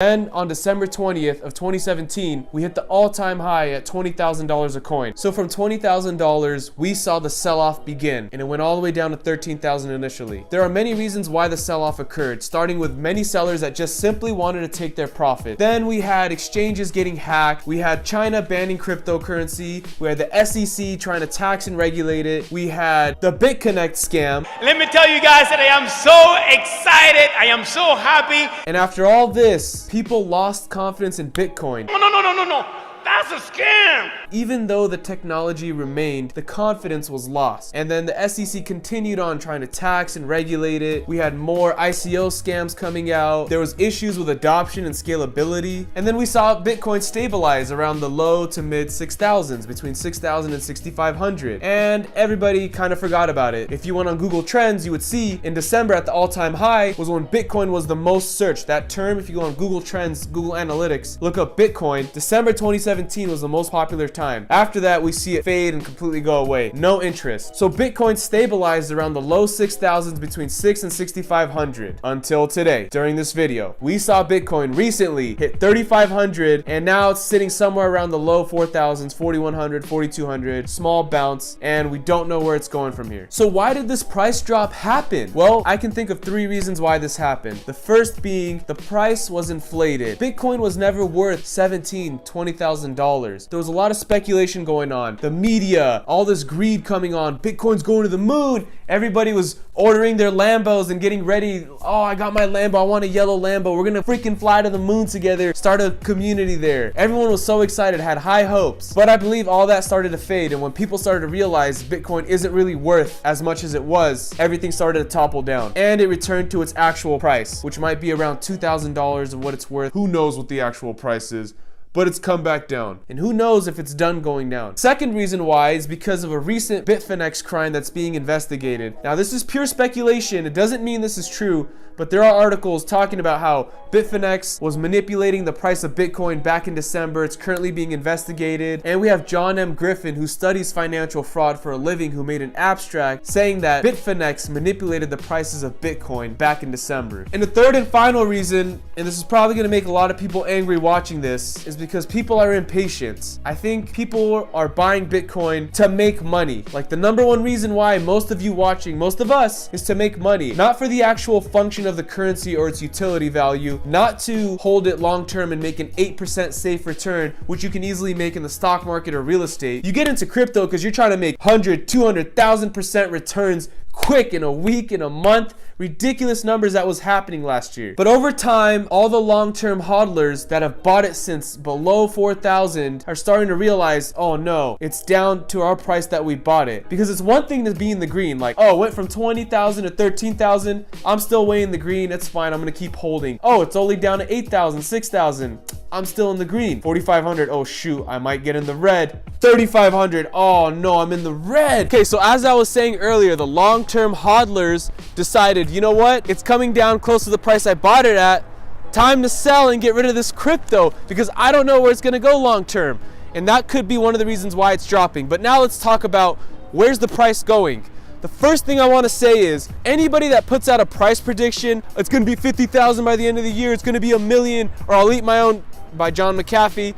Then on December 20th of 2017, we hit the all-time high at $20,000 a coin. So from $20,000, we saw the sell-off begin, and it went all the way down to $13,000 initially. There are many reasons why the sell-off occurred, starting with many sellers that just simply wanted to take their profit. Then we had exchanges getting hacked. We had China banning cryptocurrency. We had the SEC trying to tax and regulate it. We had the BitConnect scam. Let me tell you guys that I am so excited. I am so happy. And after all this, people lost confidence in Bitcoin. No. That's a scam. Even though the technology remained, the confidence was lost. And then the SEC continued on trying to tax and regulate it. We had more ICO scams coming out. There was issues with adoption and scalability. And then we saw Bitcoin stabilize around the low to mid 6,000s, between 6,000 and 6,500. And everybody kind of forgot about it. If you went on Google Trends, you would see in December at the all-time high was when Bitcoin was the most searched. That term, if you go on Google Trends, Google Analytics, look up Bitcoin, December 2017 was the most popular time. After that, we see it fade and completely go away. No interest. So Bitcoin stabilized around the low 6,000s, between 6 and 6,500 until today. During this video, we saw Bitcoin recently hit 3,500, and now it's sitting somewhere around the low 4,000s, 4,100, 4,200, small bounce, and we don't know where it's going from here. So why did this price drop happen? Well, I can think of 3 reasons why this happened. The first being the price was inflated. Bitcoin was never worth $17,000, $20,000. There was a lot of speculation going on. The media, all this greed coming on. Bitcoin's going to the moon. Everybody was ordering their Lambos and getting ready. Oh, I got my Lambo. I want a yellow Lambo. We're gonna freaking fly to the moon together. Start a community there. Everyone was so excited, had high hopes. But I believe all that started to fade. And when people started to realize Bitcoin isn't really worth as much as it was, everything started to topple down. And it returned to its actual price, which might be around $2,000 of what it's worth. Who knows what the actual price is? But it's come back down. And who knows if it's done going down. Second reason why is because of a recent Bitfinex crime that's being investigated. Now, this is pure speculation. It doesn't mean this is true, but there are articles talking about how Bitfinex was manipulating the price of Bitcoin back in December. It's currently being investigated. And we have John M. Griffin, who studies financial fraud for a living, who made an abstract saying that Bitfinex manipulated the prices of Bitcoin back in December. And the third and final reason, and this is probably going to make a lot of people angry watching this, is because people are impatient. I think people are buying Bitcoin to make money. Like, the number one reason why most of you watching, most of us, is to make money. Not for the actual function of the currency or its utility value, not to hold it long term and make an 8% safe return, which you can easily make in the stock market or real estate. You get into crypto because you're trying to make 100, 200,000% returns quick in a week, in a month. Ridiculous numbers that was happening last year. But over time, all the long-term hodlers that have bought it since below 4,000 are starting to realize, oh no, it's down to our price that we bought it. Because it's one thing to be in the green, like, oh, it went from 20,000 to 13,000. I'm still way in the green. It's fine. I'm gonna keep holding. Oh, it's only down to 8,000, 6,000. I'm still in the green. 4,500. Oh shoot, I might get in the red. 3,500. Oh no, I'm in the red. Okay, so as I was saying earlier, the long-term hodlers decided, you know what? It's coming down close to the price I bought it at. Time to sell and get rid of this crypto because I don't know where it's gonna go long term. And that could be one of the reasons why it's dropping. But now let's talk about where's the price going. The first thing I want to say is anybody that puts out a price prediction, it's going to be 50,000 by the end of the year, it's going to be $1 million, or I'll eat my own, by John McAfee.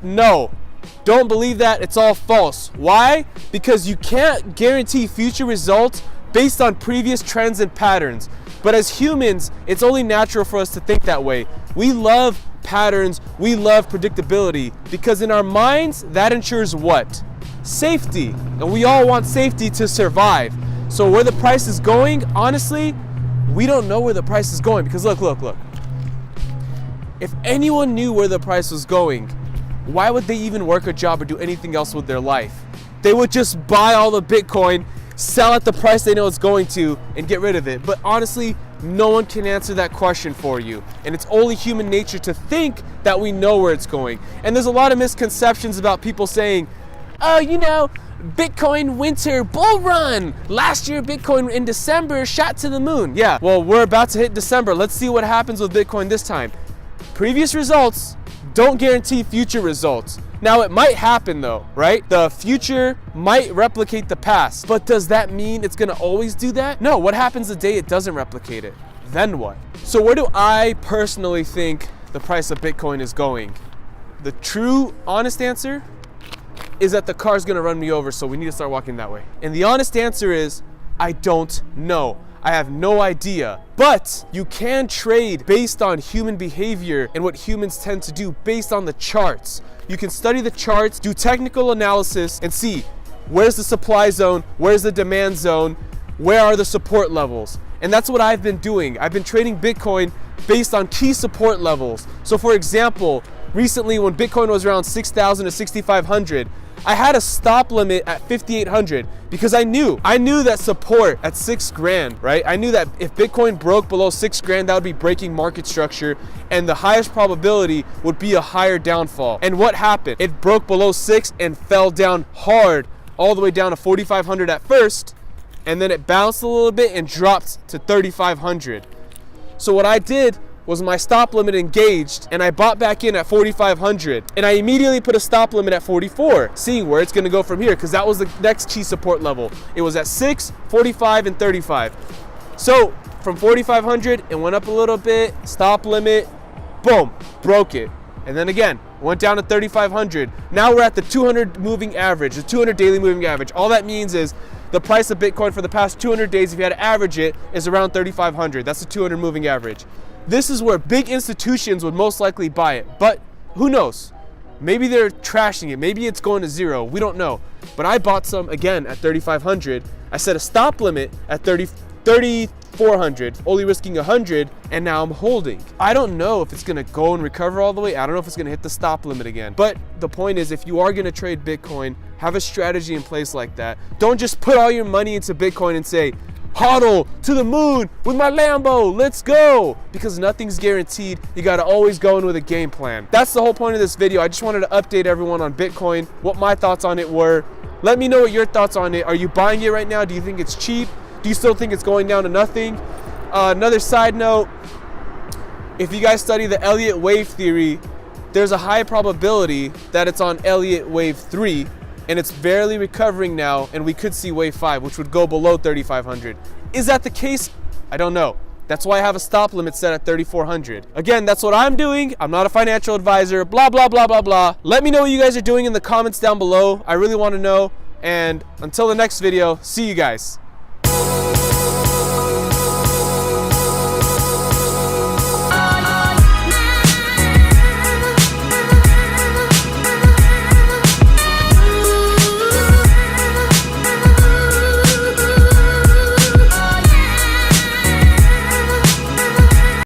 No, don't believe that. It's all false. Why? Because you can't guarantee future results based on previous trends and patterns. But as humans, it's only natural for us to think that way. We love patterns, we love predictability, because in our minds, that ensures what? Safety. And we all want safety to survive. So where the price is going, honestly, we don't know where the price is going, because look. If anyone knew where the price was going, why would they even work a job or do anything else with their life? They would just buy all the Bitcoin, sell at the price they know it's going to, and get rid of it. But honestly, no one can answer that question for you. And it's only human nature to think that we know where it's going. And there's a lot of misconceptions about people saying, oh, you know, Bitcoin winter bull run. Last year, Bitcoin in December shot to the moon. Yeah, well, we're about to hit December. Let's see what happens with Bitcoin this time. Previous results don't guarantee future results. Now, it might happen though, right? The future might replicate the past, but does that mean it's gonna always do that? No, what happens the day it doesn't replicate it? then what? So where do I personally think the price of Bitcoin is going? The true, honest answer is that the car's gonna run me over, so we need to start walking that way. And the honest answer is, I don't know. I have no idea. But you can trade based on human behavior and what humans tend to do based on the charts. You can study the charts, do technical analysis, and see where's the supply zone, where's the demand zone, where are the support levels. And that's what I've been doing. I've been trading Bitcoin based on key support levels. So for example, recently when Bitcoin was around 6,000 to 6,500, I had a stop limit at 5,800 because I knew that support at 6 grand, right? I knew that if Bitcoin broke below 6 grand, that would be breaking market structure, and the highest probability would be a higher downfall. And what happened? It broke below 6 and fell down hard, all the way down to 4,500 at first, and then it bounced a little bit and dropped to 3,500. So what I did was my stop limit engaged, and I bought back in at 4,500, and I immediately put a stop limit at 44, seeing where it's gonna go from here, because that was the next key support level. It was at 6, 45, and 35. So from 4,500, it went up a little bit, stop limit, boom, broke it. And then again, went down to 3,500. Now we're at the 200 moving average, the 200 daily moving average. All that means is the price of Bitcoin for the past 200 days, if you had to average it, is around 3,500. That's the 200 moving average. This is where big institutions would most likely buy it, but who knows? Maybe they're trashing it. Maybe it's going to zero. We don't know. But I bought some again at 3,500. I set a stop limit at 3,400, only risking 100, and now I'm holding. I don't know if it's gonna go and recover all the way. I don't know if it's gonna hit the stop limit again. But the point is, if you are gonna trade Bitcoin, have a strategy in place like that. Don't just put all your money into Bitcoin and say, hodl to the moon with my Lambo, let's go, because nothing's guaranteed. You got to always go in with a game plan. That's the whole point of this video. I just wanted to update everyone on Bitcoin, what my thoughts on it were. Let me know what your thoughts on it. Are you buying it right now? Do you think it's cheap? Do you still think it's going down to nothing? Another side note, if you guys study the Elliott wave theory, there's a high probability that it's on Elliott wave 3, and it's barely recovering now, and we could see wave 5, which would go below 3,500. Is that the case? I don't know. That's why I have a stop limit set at 3,400. Again, that's what I'm doing. I'm not a financial advisor, blah, blah, blah, blah, blah. Let me know what you guys are doing in the comments down below. I really want to know. And until the next video, see you guys.